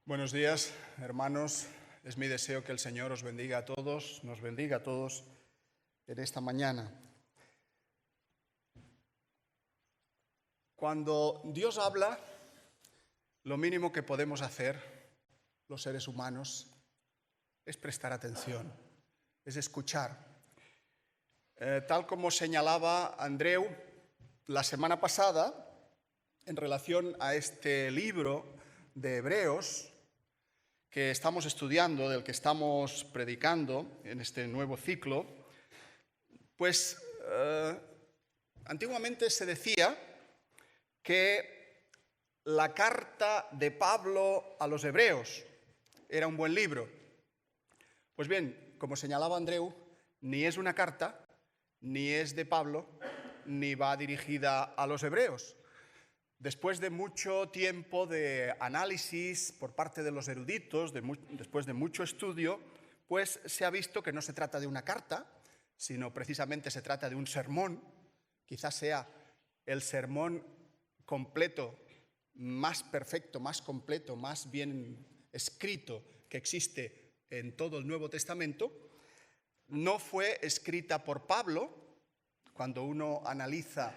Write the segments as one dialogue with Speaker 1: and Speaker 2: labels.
Speaker 1: Buenos días, hermanos. Es mi deseo que el Señor os bendiga a todos, nos bendiga a todos en esta mañana. Cuando Dios habla, lo mínimo que podemos hacer los seres humanos es prestar atención, es escuchar. Tal como señalaba Andreu la semana pasada, en relación a este libro de Hebreos que estamos estudiando, del que estamos predicando en este nuevo ciclo, pues antiguamente se decía que la carta de Pablo a los Hebreos era un buen libro. Pues bien, como señalaba Andreu, ni es una carta, ni es de Pablo, ni va dirigida a los hebreos. Después de mucho tiempo de análisis por parte de los eruditos, después de mucho estudio, pues se ha visto que no se trata de una carta, sino precisamente se trata de un sermón. Quizás sea el sermón completo, más perfecto, más completo, más bien escrito que existe en todo el Nuevo Testamento. No fue escrita por Pablo. Cuando uno analiza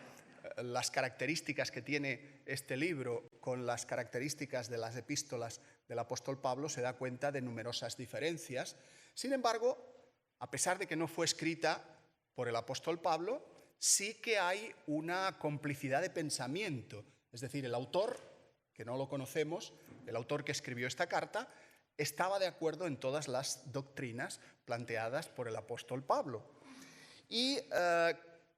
Speaker 1: las características que tiene este libro con las características de las epístolas del apóstol Pablo, se da cuenta de numerosas diferencias. Sin embargo, a pesar de que no fue escrita por el apóstol Pablo, sí que hay una complicidad de pensamiento. Es decir, el autor, que no lo conocemos, el autor que escribió esta carta, estaba de acuerdo en todas las doctrinas planteadas por el apóstol Pablo. Y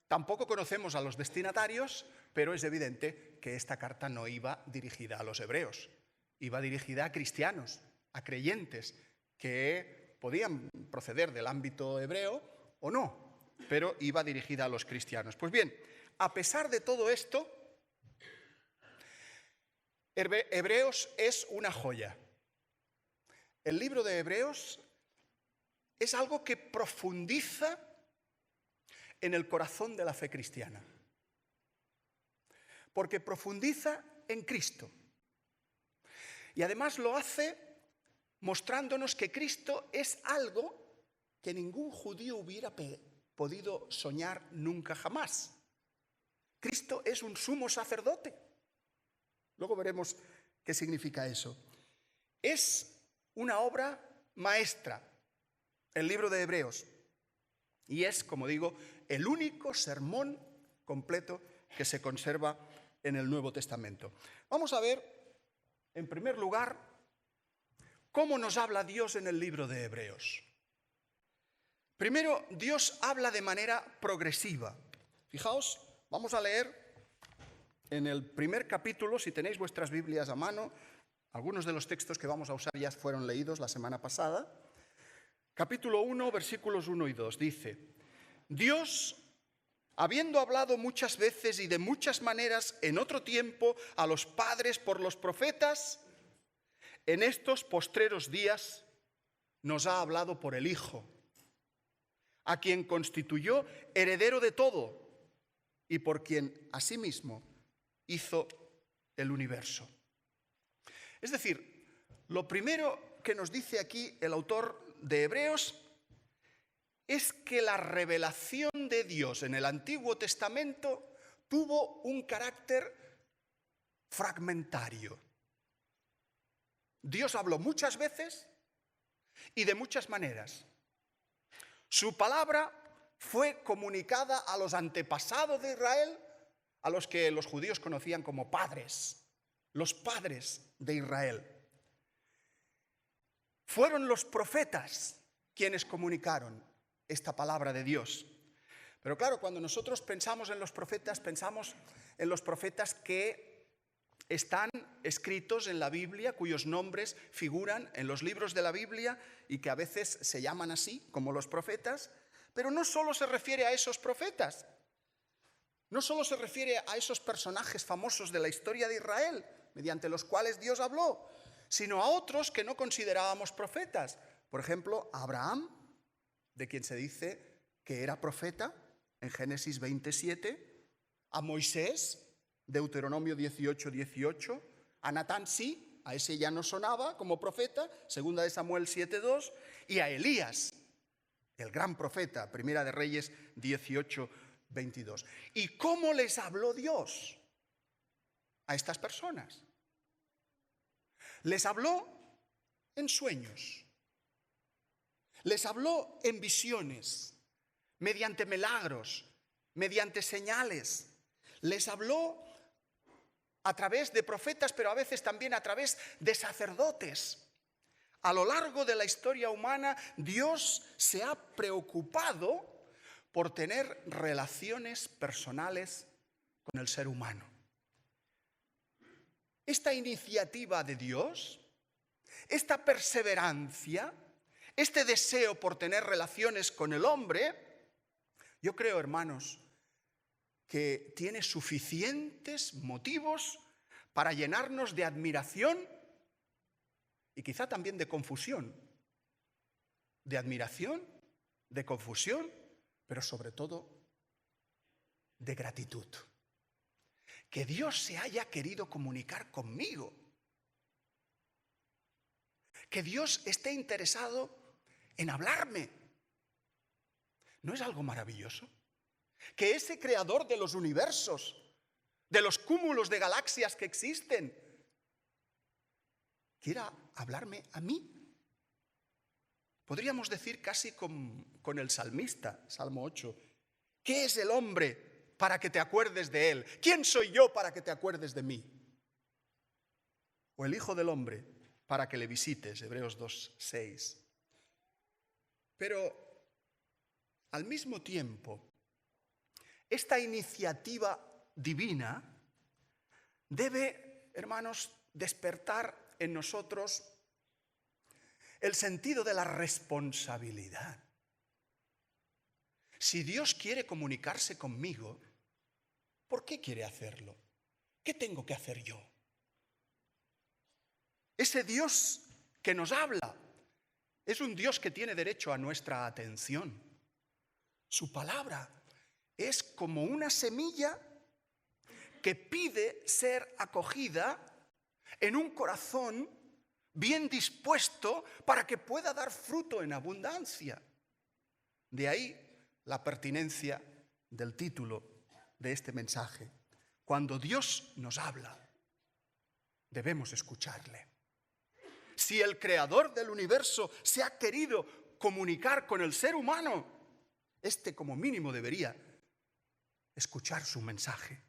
Speaker 1: tampoco conocemos a los destinatarios, pero es evidente que esta carta no iba dirigida a los hebreos, iba dirigida a cristianos, a creyentes que podían proceder del ámbito hebreo o no, pero iba dirigida a los cristianos. Pues bien, a pesar de todo esto, Hebreos es una joya. El libro de Hebreos es algo que profundiza en el corazón de la fe cristiana, porque profundiza en Cristo. Y además lo hace mostrándonos que Cristo es algo que ningún judío hubiera podido soñar nunca jamás. Cristo es un sumo sacerdote. Luego veremos qué significa eso. Es una obra maestra, el libro de Hebreos. Y es, como digo, el único sermón completo que se conserva en el Nuevo Testamento. Vamos a ver, en primer lugar, cómo nos habla Dios en el libro de Hebreos. Primero, Dios habla de manera progresiva. Fijaos, vamos a leer en el primer capítulo, si tenéis vuestras Biblias a mano, algunos de los textos que vamos a usar ya fueron leídos la semana pasada. Capítulo 1, versículos 1 y 2, dice: Dios, habiendo hablado muchas veces y de muchas maneras en otro tiempo a los padres por los profetas, en estos postreros días nos ha hablado por el Hijo, a quien constituyó heredero de todo y por quien asimismo hizo el universo. Es decir, lo primero que nos dice aquí el autor de Hebreos es que la revelación de Dios en el Antiguo Testamento tuvo un carácter fragmentario. Dios habló muchas veces y de muchas maneras. Su palabra fue comunicada a los antepasados de Israel, a los que los judíos conocían como padres, los padres de Israel. Fueron los profetas quienes comunicaron esta palabra de Dios. Pero claro, cuando nosotros pensamos en los profetas, pensamos en los profetas que están escritos en la Biblia, cuyos nombres figuran en los libros de la Biblia y que a veces se llaman así, como los profetas. Pero no solo se refiere a esos profetas, no solo se refiere a esos personajes famosos de la historia de Israel, mediante los cuales Dios habló, sino a otros que no considerábamos profetas. Por ejemplo, a Abraham, de quien se dice que era profeta en Génesis 27, a Moisés, Deuteronomio 18:18, a Natán sí, a ese ya no sonaba como profeta, segunda de Samuel 7:2, y a Elías, el gran profeta, primera de Reyes 18:22. ¿Y cómo les habló Dios a estas personas? Les habló en sueños, les habló en visiones, mediante milagros, mediante señales, les habló a través de profetas, pero a veces también a través de sacerdotes. A lo largo de la historia humana, Dios se ha preocupado por tener relaciones personales con el ser humano. Esta iniciativa de Dios, esta perseverancia, este deseo por tener relaciones con el hombre, yo creo, hermanos, que tiene suficientes motivos para llenarnos de admiración y quizá también de confusión. De admiración, de confusión, pero sobre todo de gratitud. Que Dios se haya querido comunicar conmigo. Que Dios esté interesado en hablarme. ¿No es algo maravilloso? Que ese creador de los universos, de los cúmulos de galaxias que existen, quiera hablarme a mí. Podríamos decir casi con el salmista, Salmo 8, ¿qué es el hombre para que te acuerdes de él? ¿Quién soy yo para que te acuerdes de mí? O el Hijo del Hombre para que le visites, Hebreos 2:6. Pero al mismo tiempo, esta iniciativa divina debe, hermanos, despertar en nosotros el sentido de la responsabilidad. Si Dios quiere comunicarse conmigo, ¿por qué quiere hacerlo? ¿Qué tengo que hacer yo? Ese Dios que nos habla es un Dios que tiene derecho a nuestra atención. Su palabra es como una semilla que pide ser acogida en un corazón bien dispuesto para que pueda dar fruto en abundancia. De ahí la pertinencia del título de este mensaje. Cuando Dios nos habla, debemos escucharle. Si el creador del universo se ha querido comunicar con el ser humano, este como mínimo debería escuchar su mensaje.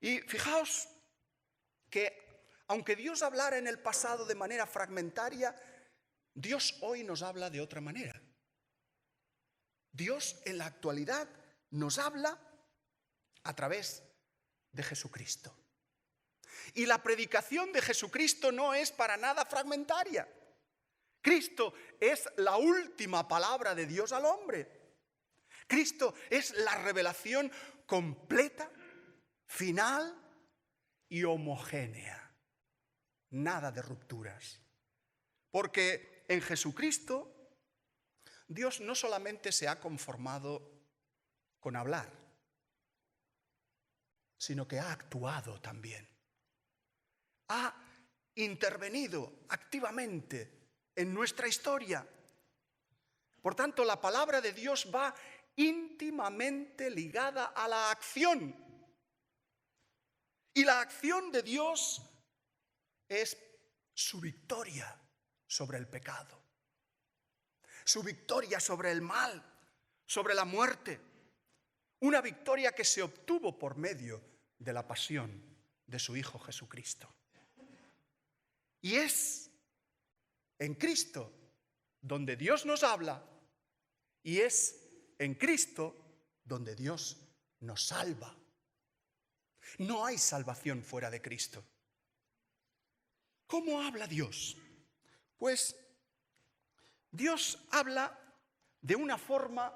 Speaker 1: Y fijaos que aunque Dios hablara en el pasado de manera fragmentaria, Dios hoy nos habla de otra manera. Dios en la actualidad nos habla a través de Jesucristo. Y la predicación de Jesucristo no es para nada fragmentaria. Cristo es la última palabra de Dios al hombre. Cristo es la revelación completa, final y homogénea. Nada de rupturas. Porque en Jesucristo Dios no solamente se ha conformado con hablar, sino que ha actuado también. Ha intervenido activamente en nuestra historia. Por tanto, la palabra de Dios va íntimamente ligada a la acción. Y la acción de Dios es su victoria sobre el pecado, su victoria sobre el mal, sobre la muerte. Una victoria que se obtuvo por medio de la pasión de su Hijo Jesucristo. Y es en Cristo donde Dios nos habla y es en Cristo donde Dios nos salva. No hay salvación fuera de Cristo. ¿Cómo habla Dios? Pues Dios habla de una forma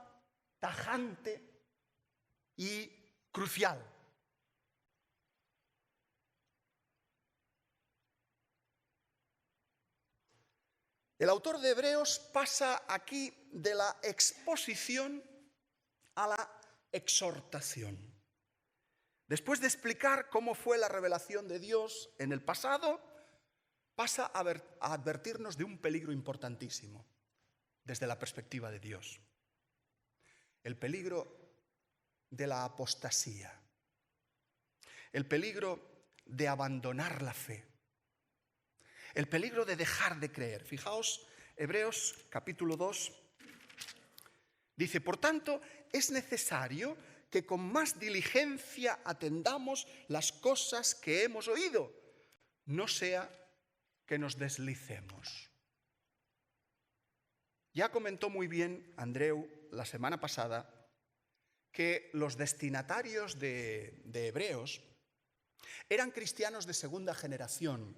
Speaker 1: tajante y crucial. El autor de Hebreos pasa aquí de la exposición a la exhortación. Después de explicar cómo fue la revelación de Dios en el pasado, pasa a advertirnos de un peligro importantísimo desde la perspectiva de Dios. El peligro de la apostasía. El peligro de abandonar la fe. El peligro de dejar de creer. Fijaos, Hebreos capítulo 2 dice: por tanto, es necesario que con más diligencia atendamos las cosas que hemos oído, no sea que nos deslicemos. Ya comentó muy bien Andreu la semana pasada que los destinatarios de Hebreos eran cristianos de segunda generación.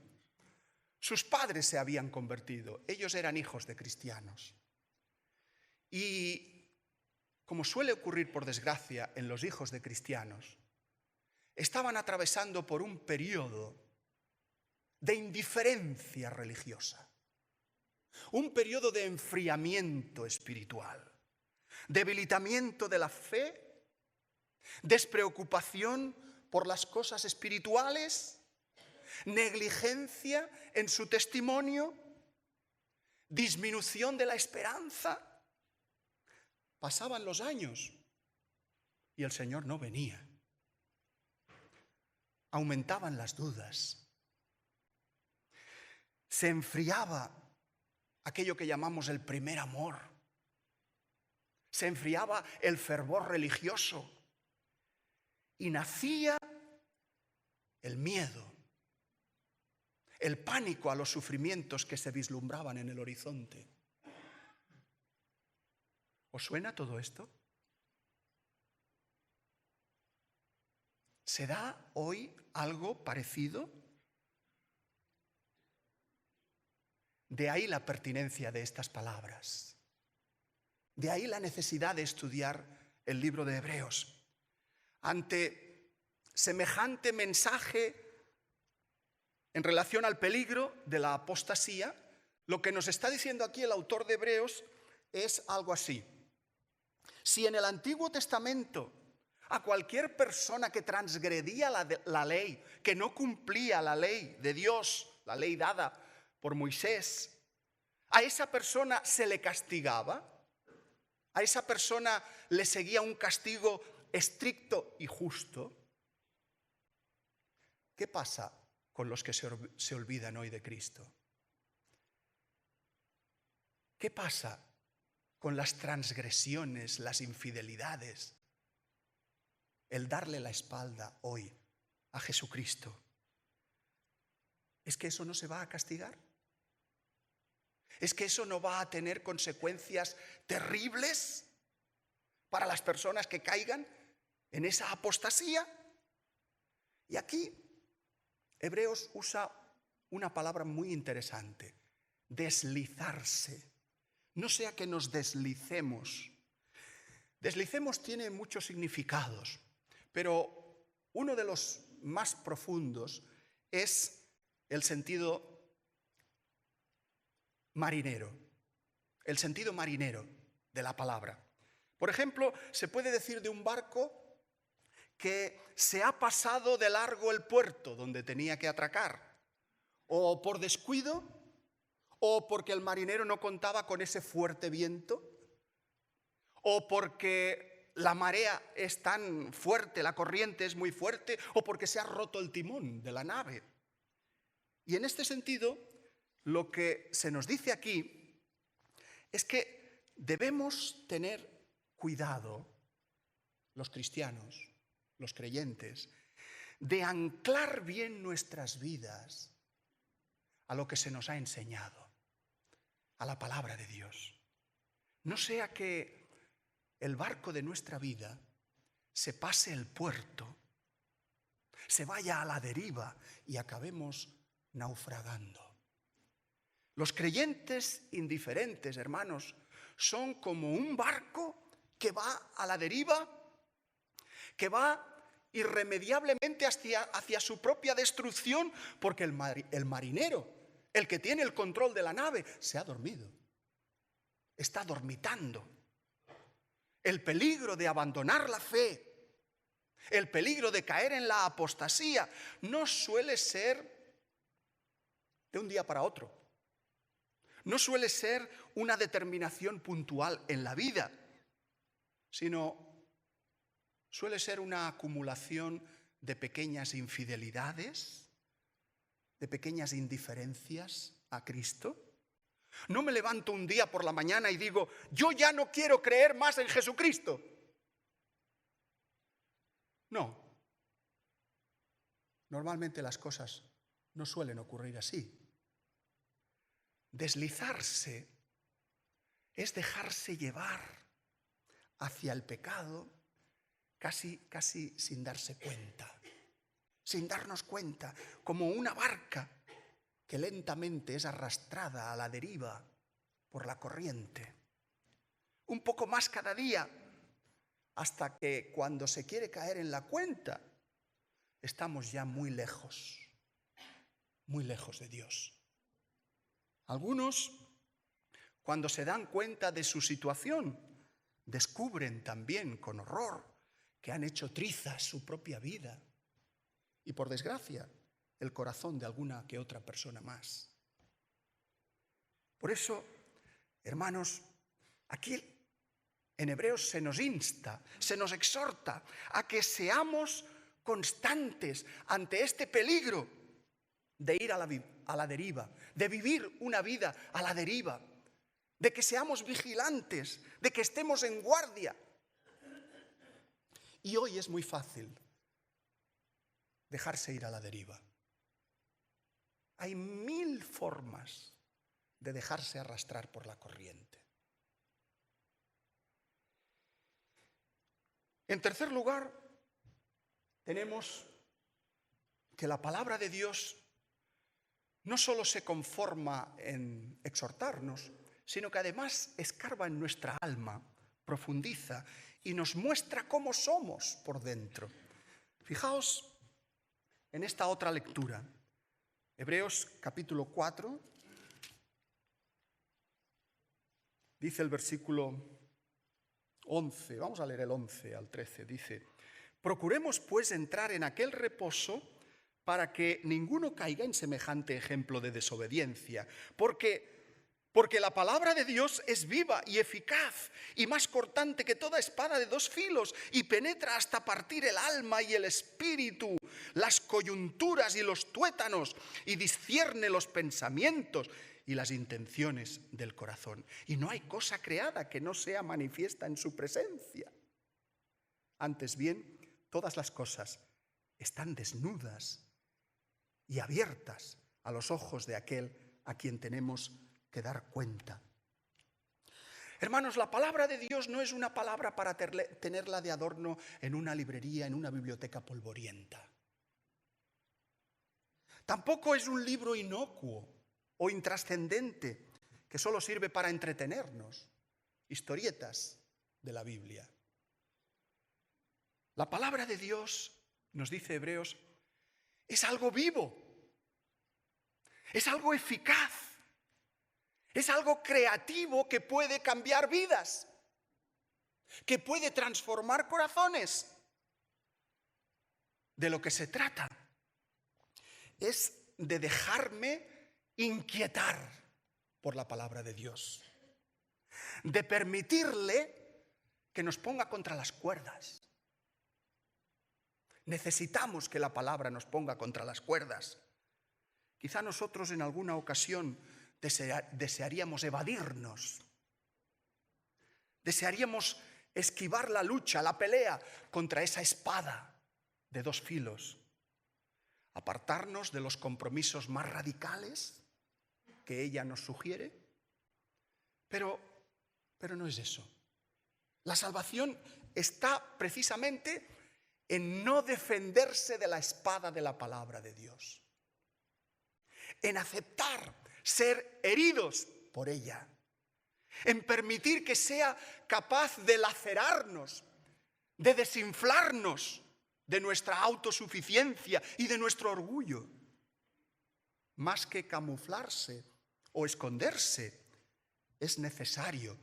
Speaker 1: Sus padres se habían convertido, ellos eran hijos de cristianos. Y como suele ocurrir por desgracia en los hijos de cristianos, estaban atravesando por un periodo de indiferencia religiosa, un periodo de enfriamiento espiritual, debilitamiento de la fe, despreocupación por las cosas espirituales, negligencia en su testimonio, disminución de la esperanza. Pasaban los años y el Señor no venía. Aumentaban las dudas. Se enfriaba aquello que llamamos el primer amor. Se enfriaba el fervor religioso. Y nacía el miedo, el pánico a los sufrimientos que se vislumbraban en el horizonte. ¿Os suena todo esto? ¿Se da hoy algo parecido? De ahí la pertinencia de estas palabras. De ahí la necesidad de estudiar el libro de Hebreos. Ante semejante mensaje en relación al peligro de la apostasía, lo que nos está diciendo aquí el autor de Hebreos es algo así. Si en el Antiguo Testamento a cualquier persona que transgredía la ley, que no cumplía la ley de Dios, la ley dada por Moisés, a esa persona se le castigaba, a esa persona le seguía un castigo estricto y justo. ¿Qué pasa con los que se olvidan hoy de Cristo? ¿Qué pasa con las transgresiones, las infidelidades? El darle la espalda hoy a Jesucristo. ¿Es que eso no se va a castigar? ¿Es que eso no va a tener consecuencias terribles para las personas que caigan en esa apostasía? Y aquí Hebreos usa una palabra muy interesante: deslizarse. No sea que nos deslicemos. Deslicemos tiene muchos significados, pero uno de los más profundos es el sentido marinero, el sentido marinero de la palabra. Por ejemplo, se puede decir de un barco que se ha pasado de largo el puerto donde tenía que atracar, o por descuido, o porque el marinero no contaba con ese fuerte viento, o porque la marea es tan fuerte, la corriente es muy fuerte, o porque se ha roto el timón de la nave. Y en este sentido, lo que se nos dice aquí es que debemos tener cuidado, los cristianos, los creyentes, de anclar bien nuestras vidas a lo que se nos ha enseñado, a la palabra de Dios. No sea que el barco de nuestra vida se pase el puerto, se vaya a la deriva y acabemos naufragando. Los creyentes indiferentes, hermanos, son como un barco que va a la deriva, que va irremediablemente hacia su propia destrucción, porque el marinero, el que tiene el control de la nave, se ha dormido, está dormitando. El peligro de abandonar la fe, el peligro de caer en la apostasía, no suele ser de un día para otro. No suele ser una determinación puntual en la vida, sino suele ser una acumulación de pequeñas infidelidades, de pequeñas indiferencias a Cristo. No me levanto un día por la mañana y digo, yo ya no quiero creer más en Jesucristo. No. Normalmente las cosas no suelen ocurrir así. Deslizarse es dejarse llevar hacia el pecado casi sin darse cuenta, sin darnos cuenta, como una barca que lentamente es arrastrada a la deriva por la corriente. Un poco más cada día, hasta que cuando se quiere caer en la cuenta, estamos ya muy lejos de Dios. Algunos, cuando se dan cuenta de su situación, descubren también con horror que han hecho trizas su propia vida y, por desgracia, el corazón de alguna que otra persona más. Por eso, hermanos, aquí en Hebreos se nos insta, se nos exhorta a que seamos constantes ante este peligro de ir a la deriva, de vivir una vida a la deriva, de que seamos vigilantes, de que estemos en guardia. Y hoy es muy fácil dejarse ir a la deriva. Hay 1000 formas de dejarse arrastrar por la corriente. En tercer lugar, tenemos que la palabra de Dios no solo se conforma en exhortarnos, sino que además escarba en nuestra alma, profundiza y nos muestra cómo somos por dentro. Fijaos en esta otra lectura, Hebreos capítulo 4, dice el versículo 11, vamos a leer el 11 al 13, dice: procuremos pues entrar en aquel reposo para que ninguno caiga en semejante ejemplo de desobediencia, porque la palabra de Dios es viva y eficaz y más cortante que toda espada de 2 filos y penetra hasta partir el alma y el espíritu, las coyunturas y los tuétanos, y discierne los pensamientos y las intenciones del corazón. Y no hay cosa creada que no sea manifiesta en su presencia. Antes bien, todas las cosas están desnudas y abiertas a los ojos de aquel a quien tenemos que dar cuenta. Hermanos, la palabra de Dios no es una palabra para tenerla de adorno en una librería, en una biblioteca polvorienta. Tampoco es un libro inocuo o intrascendente que solo sirve para entretenernos, historietas de la Biblia. La palabra de Dios, nos dice Hebreos, es algo vivo, es algo eficaz, es algo creativo que puede cambiar vidas, que puede transformar corazones. De lo que se trata es de dejarme inquietar por la palabra de Dios, de permitirle que nos ponga contra las cuerdas. Necesitamos que la palabra nos ponga contra las cuerdas. Quizá nosotros en alguna ocasión desearíamos evadirnos, desearíamos esquivar la lucha, la pelea contra esa espada de 2 filos, apartarnos de los compromisos más radicales que ella nos sugiere, pero no es eso. La salvación está precisamente en no defenderse de la espada de la palabra de Dios, en aceptar ser heridos por ella, en permitir que sea capaz de lacerarnos, de desinflarnos de nuestra autosuficiencia y de nuestro orgullo. Más que camuflarse o esconderse, es necesario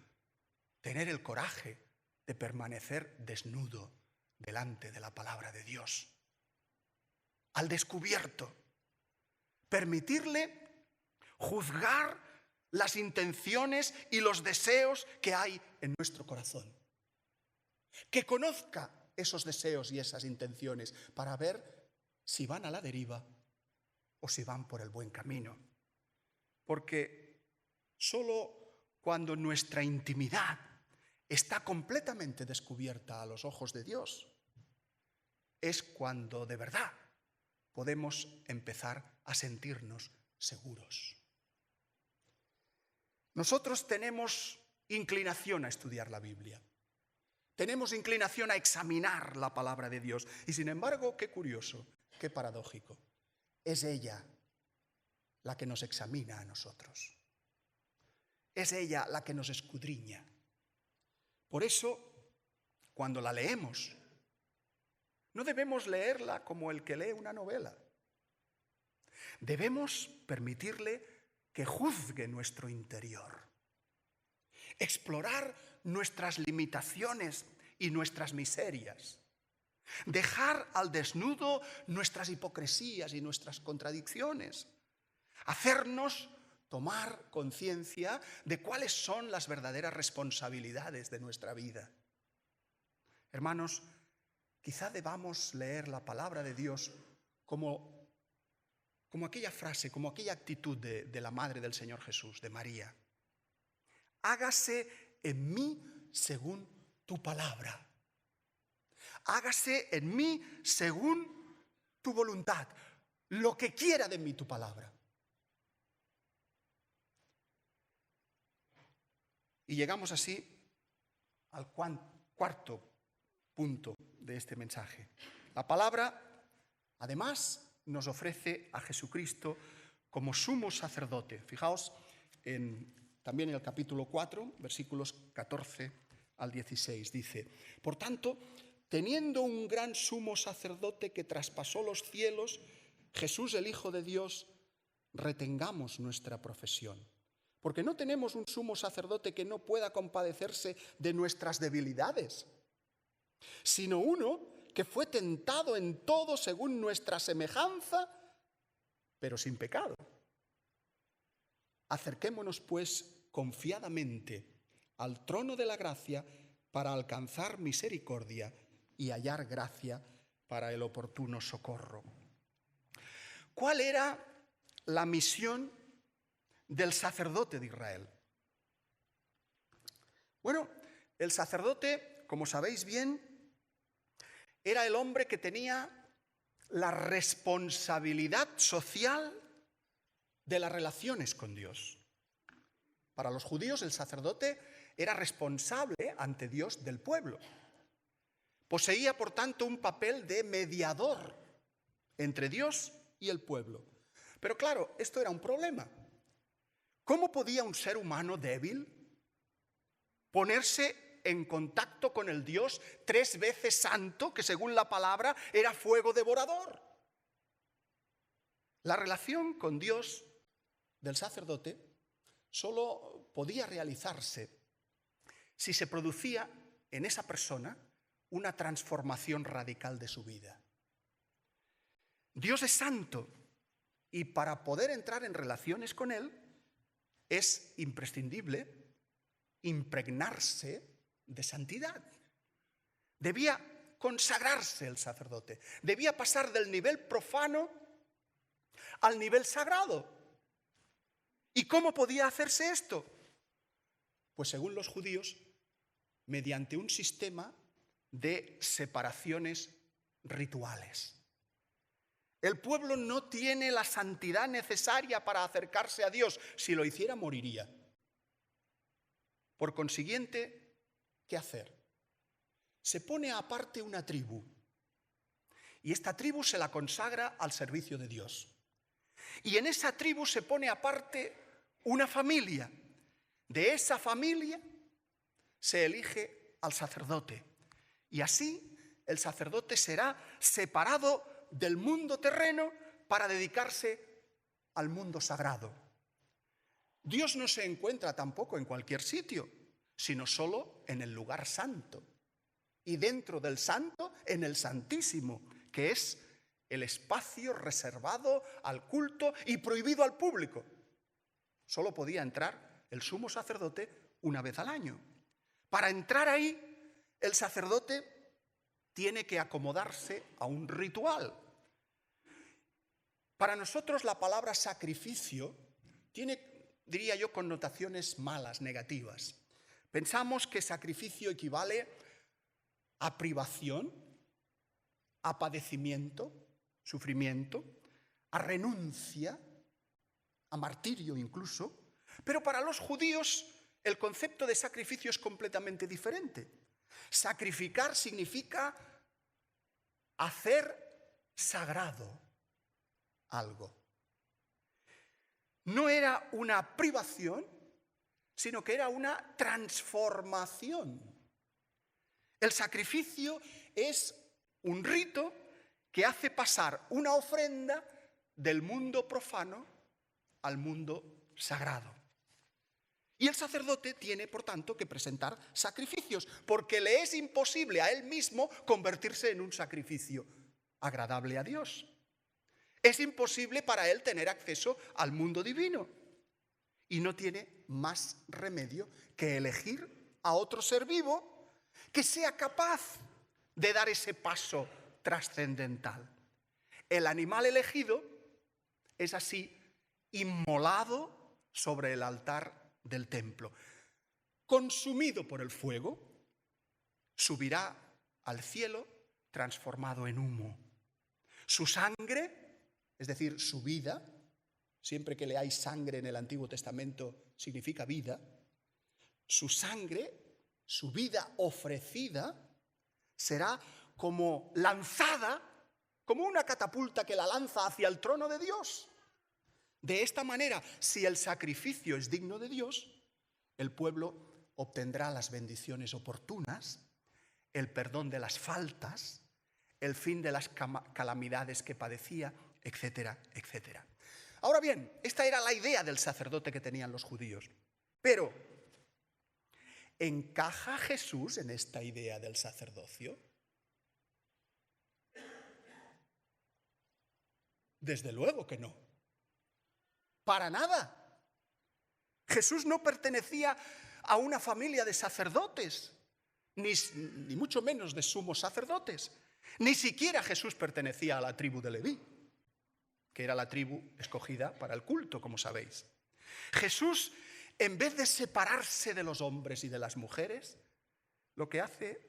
Speaker 1: tener el coraje de permanecer desnudo delante de la palabra de Dios, al descubierto, permitirle juzgar las intenciones y los deseos que hay en nuestro corazón. Que conozca esos deseos y esas intenciones para ver si van a la deriva o si van por el buen camino. Porque solo cuando nuestra intimidad está completamente descubierta a los ojos de Dios, es cuando de verdad podemos empezar a sentirnos seguros. Nosotros tenemos inclinación a estudiar la Biblia. Tenemos inclinación a examinar la palabra de Dios. Y sin embargo, qué curioso, qué paradójico. Es ella la que nos examina a nosotros. Es ella la que nos escudriña. Por eso, cuando la leemos, no debemos leerla como el que lee una novela. Debemos permitirle que juzgue nuestro interior. Explorar nuestras limitaciones y nuestras miserias. Dejar al desnudo nuestras hipocresías y nuestras contradicciones. Hacernos tomar conciencia de cuáles son las verdaderas responsabilidades de nuestra vida. Hermanos, quizá debamos leer la palabra de Dios como aquella frase, como aquella actitud de la Madre del Señor Jesús, de María. Hágase en mí según tu palabra. Hágase en mí según tu voluntad. Lo que quiera de mí tu palabra. Y llegamos así al cuarto punto de este mensaje. La palabra, además, nos ofrece a Jesucristo como sumo sacerdote. Fijaos también en el capítulo 4, versículos 14 al 16, dice: Por tanto, teniendo un gran sumo sacerdote que traspasó los cielos, Jesús el Hijo de Dios, retengamos nuestra profesión. Porque no tenemos un sumo sacerdote que no pueda compadecerse de nuestras debilidades, sino uno que fue tentado en todo según nuestra semejanza, pero sin pecado. Acerquémonos, pues, confiadamente al trono de la gracia para alcanzar misericordia y hallar gracia para el oportuno socorro. ¿Cuál era la misión del sacerdote de Israel? Bueno, el sacerdote, como sabéis bien, era el hombre que tenía la responsabilidad social de las relaciones con Dios. Para los judíos, el sacerdote era responsable ante Dios del pueblo. Poseía, por tanto, un papel de mediador entre Dios y el pueblo. Pero claro, esto era un problema. ¿Cómo podía un ser humano débil ponerse en contacto con el Dios 3 veces santo, que según la palabra era fuego devorador? La relación con Dios del sacerdote solo podía realizarse si se producía en esa persona una transformación radical de su vida. Dios es santo y para poder entrar en relaciones con Él es imprescindible impregnarse de santidad. Debía consagrarse el sacerdote, debía pasar del nivel profano al nivel sagrado. ¿Y cómo podía hacerse esto? Pues según los judíos, mediante un sistema de separaciones rituales. El pueblo no tiene la santidad necesaria para acercarse a Dios. Si lo hiciera, moriría. Por consiguiente, ¿qué hacer? Se pone aparte una tribu. Y esta tribu se la consagra al servicio de Dios. Y en esa tribu se pone aparte una familia. De esa familia se elige al sacerdote. Y así el sacerdote será separado del mundo terreno para dedicarse al mundo sagrado. Dios no se encuentra tampoco en cualquier sitio, sino solo en el lugar santo. Y dentro del santo, en el santísimo, que es el espacio reservado al culto y prohibido al público. solo podía entrar el sumo sacerdote una vez al año. Para entrar ahí, el sacerdote tiene que acomodarse a un ritual. Para nosotros la palabra sacrificio tiene, diría yo, connotaciones malas, negativas. Pensamos que sacrificio equivale a privación, a padecimiento, sufrimiento, a renuncia, a martirio incluso. Pero para los judíos el concepto de sacrificio es completamente diferente. Sacrificar significa hacer sagrado algo. No era una privación, sino que era una transformación. El sacrificio es un rito que hace pasar una ofrenda del mundo profano al mundo sagrado. Y el sacerdote tiene, por tanto, que presentar sacrificios, porque le es imposible a él mismo convertirse en un sacrificio agradable a Dios. Es imposible para él tener acceso al mundo divino. Y no tiene más remedio que elegir a otro ser vivo que sea capaz de dar ese paso trascendental. El animal elegido es así inmolado sobre el altar del templo. Consumido por el fuego, subirá al cielo transformado en humo. Su sangre, es decir, su vida, siempre que leáis sangre en el Antiguo Testamento significa vida, su sangre, su vida ofrecida, será como lanzada, como una catapulta que la lanza hacia el trono de Dios. De esta manera, si el sacrificio es digno de Dios, el pueblo obtendrá las bendiciones oportunas, el perdón de las faltas, el fin de las calamidades que padecía, etcétera, etcétera. Ahora bien, esta era la idea del sacerdote que tenían los judíos. Pero, ¿encaja Jesús en esta idea del sacerdocio? Desde luego que no. Para nada. Jesús no pertenecía a una familia de sacerdotes, ni mucho menos de sumos sacerdotes. Ni siquiera Jesús pertenecía a la tribu de Leví, que era la tribu escogida para el culto, como sabéis. Jesús, en vez de separarse de los hombres y de las mujeres, lo que hace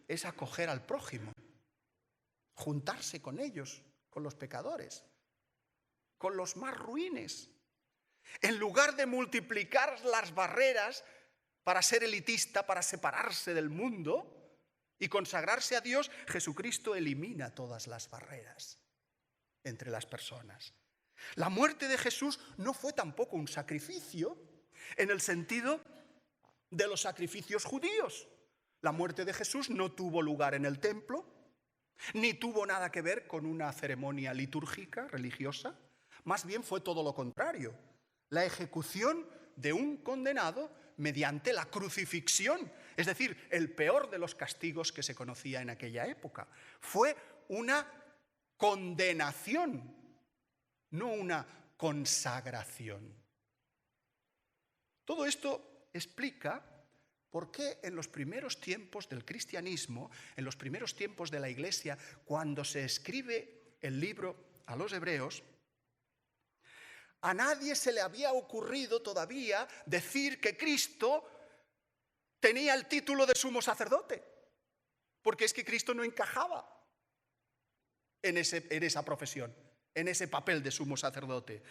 Speaker 1: es acoger al prójimo, juntarse con ellos, con los pecadores, con los más ruines. En lugar de multiplicar las barreras para ser elitista, para separarse del mundo y consagrarse a Dios, Jesucristo elimina todas las barreras entre las personas. La muerte de Jesús no fue tampoco un sacrificio en el sentido de los sacrificios judíos. La muerte de Jesús no tuvo lugar en el templo, ni tuvo nada que ver con una ceremonia litúrgica, religiosa. Más bien fue todo lo contrario. La ejecución de un condenado mediante la crucifixión, es decir, el peor de los castigos que se conocía en aquella época. Fue una condenación, no una consagración. Todo esto explica por qué en los primeros tiempos del cristianismo, en los primeros tiempos de la Iglesia, cuando se escribe el libro a los hebreos, a nadie se le había ocurrido todavía decir que Cristo tenía el título de sumo sacerdote, porque es que Cristo no encajaba en esa profesión, en ese papel de sumo sacerdote.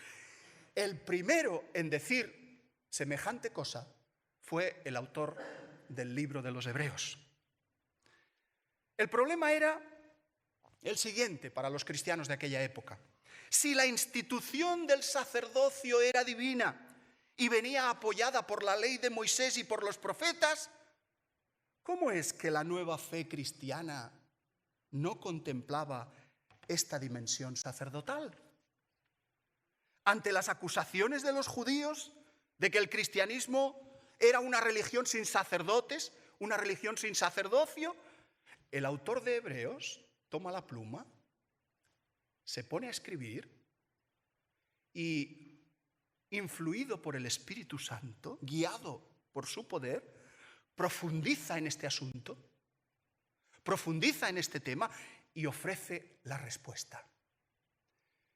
Speaker 1: El primero en decir semejante cosa fue el autor del libro de los Hebreos. El problema era el siguiente para los cristianos de aquella época. Si la institución del sacerdocio era divina y venía apoyada por la ley de Moisés y por los profetas, ¿cómo es que la nueva fe cristiana no contemplaba esta dimensión sacerdotal? Ante las acusaciones de los judíos de que el cristianismo era una religión sin sacerdotes, una religión sin sacerdocio, el autor de Hebreos toma la pluma, se pone a escribir y influido por el Espíritu Santo, guiado por su poder, profundiza en este asunto, profundiza en este tema y ofrece la respuesta.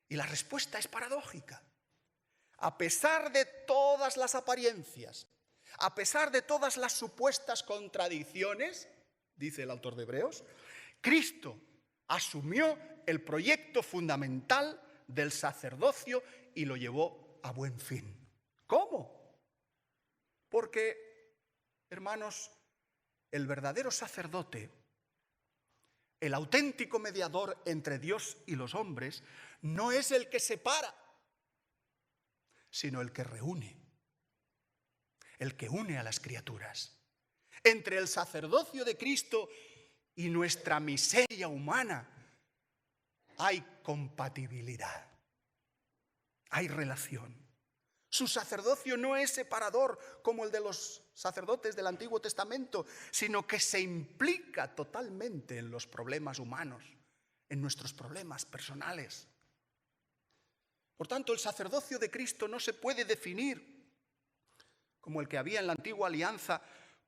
Speaker 1: Y la respuesta es paradójica. A pesar de todas las apariencias, a pesar de todas las supuestas contradicciones, dice el autor de Hebreos, Cristo asumió el proyecto fundamental del sacerdocio y lo llevó a buen fin. ¿Cómo? Porque, hermanos, el verdadero sacerdote, el auténtico mediador entre Dios y los hombres, no es el que separa, sino el que reúne, el que une a las criaturas. Entre el sacerdocio de Cristo y nuestra miseria humana hay compatibilidad, hay relación. Su sacerdocio no es separador como el de los sacerdotes del Antiguo Testamento, sino que se implica totalmente en los problemas humanos, en nuestros problemas personales. Por tanto, el sacerdocio de Cristo no se puede definir como el que había en la Antigua Alianza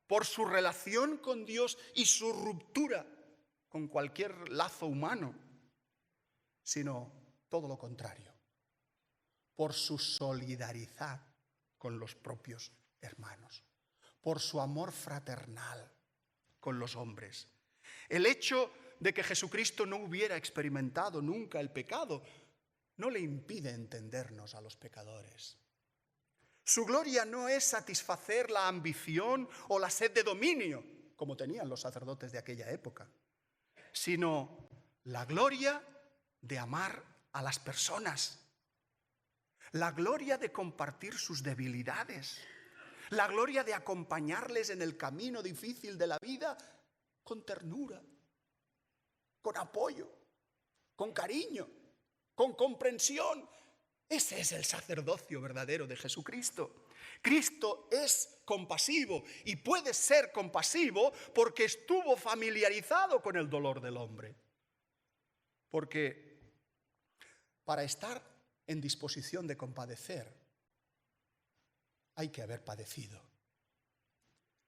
Speaker 1: por su relación con Dios y su ruptura con cualquier lazo humano, sino todo lo contrario, por su solidaridad con los propios hermanos, por su amor fraternal con los hombres. El hecho de que Jesucristo no hubiera experimentado nunca el pecado no le impide entendernos a los pecadores. Su gloria no es satisfacer la ambición o la sed de dominio, como tenían los sacerdotes de aquella época, sino la gloria de amar a las personas, la gloria de compartir sus debilidades, la gloria de acompañarles en el camino difícil de la vida con ternura, con apoyo, con cariño, con comprensión. Ese es el sacerdocio verdadero de Jesucristo. Cristo es compasivo y puede ser compasivo porque estuvo familiarizado con el dolor del hombre. Porque para estar en disposición de compadecer hay que haber padecido.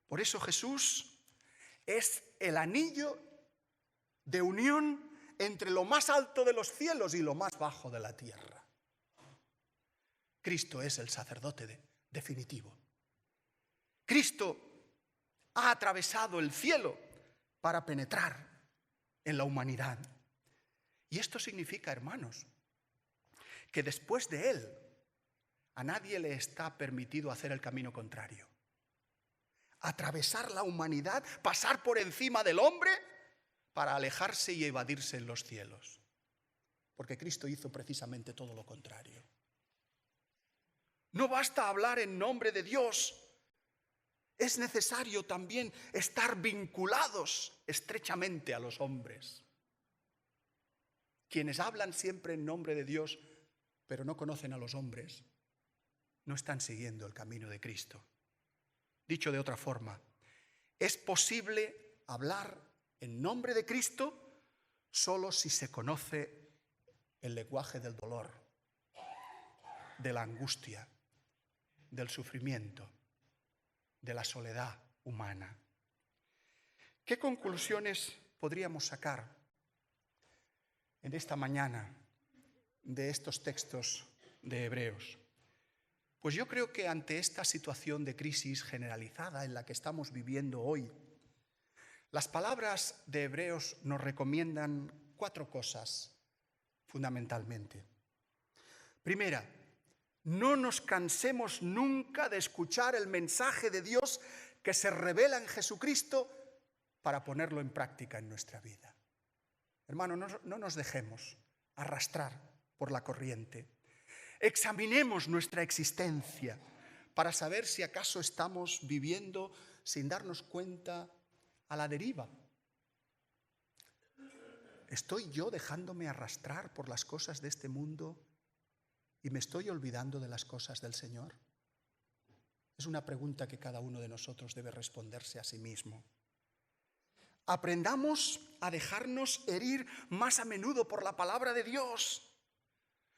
Speaker 1: Por eso Jesús es el anillo de unión entre lo más alto de los cielos y lo más bajo de la tierra. Cristo es el sacerdote definitivo. Cristo ha atravesado el cielo para penetrar en la humanidad. Y esto significa, hermanos, que después de Él a nadie le está permitido hacer el camino contrario. Atravesar la humanidad, pasar por encima del hombre para alejarse y evadirse en los cielos. Porque Cristo hizo precisamente todo lo contrario. No basta hablar en nombre de Dios, es necesario también estar vinculados estrechamente a los hombres. Quienes hablan siempre en nombre de Dios, pero no conocen a los hombres, no están siguiendo el camino de Cristo. Dicho de otra forma, es posible hablar en nombre de Cristo solo si se conoce el lenguaje del dolor, de la angustia, del sufrimiento, de la soledad humana. ¿Qué conclusiones podríamos sacar en esta mañana de estos textos de Hebreos? Pues yo creo que ante esta situación de crisis generalizada en la que estamos viviendo hoy, las palabras de Hebreos nos recomiendan 4 cosas fundamentalmente. Primera, no nos cansemos nunca de escuchar el mensaje de Dios que se revela en Jesucristo para ponerlo en práctica en nuestra vida. Hermano, no nos dejemos arrastrar por la corriente. Examinemos nuestra existencia para saber si acaso estamos viviendo sin darnos cuenta a la deriva. ¿Estoy yo dejándome arrastrar por las cosas de este mundo y me estoy olvidando de las cosas del Señor? Es una pregunta que cada uno de nosotros debe responderse a sí mismo. Aprendamos a dejarnos herir más a menudo por la palabra de Dios.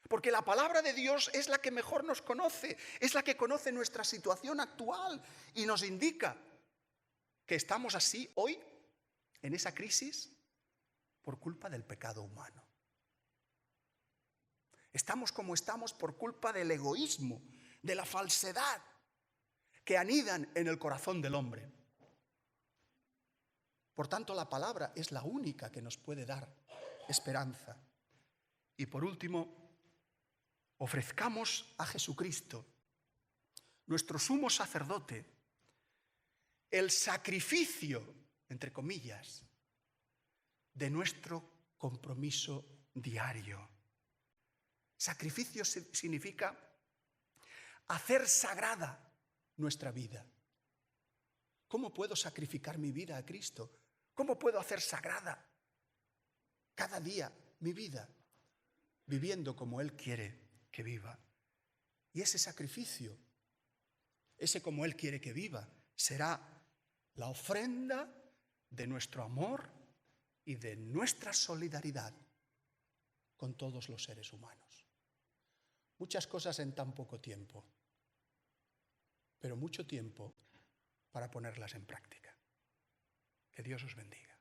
Speaker 1: Porque la palabra de Dios es la que mejor nos conoce, es la que conoce nuestra situación actual y nos indica que estamos así hoy, en esa crisis, por culpa del pecado humano. Estamos como estamos por culpa del egoísmo, de la falsedad que anidan en el corazón del hombre. Por tanto, la palabra es la única que nos puede dar esperanza. Y por último, ofrezcamos a Jesucristo, nuestro sumo sacerdote, el sacrificio, entre comillas, de nuestro compromiso diario. Sacrificio significa hacer sagrada nuestra vida. ¿Cómo puedo sacrificar mi vida a Cristo? ¿Cómo puedo hacer sagrada cada día mi vida? Viviendo como Él quiere que viva. Y ese sacrificio, ese como Él quiere que viva, será la ofrenda de nuestro amor y de nuestra solidaridad con todos los seres humanos. Muchas cosas en tan poco tiempo, pero mucho tiempo para ponerlas en práctica. Que Dios os bendiga.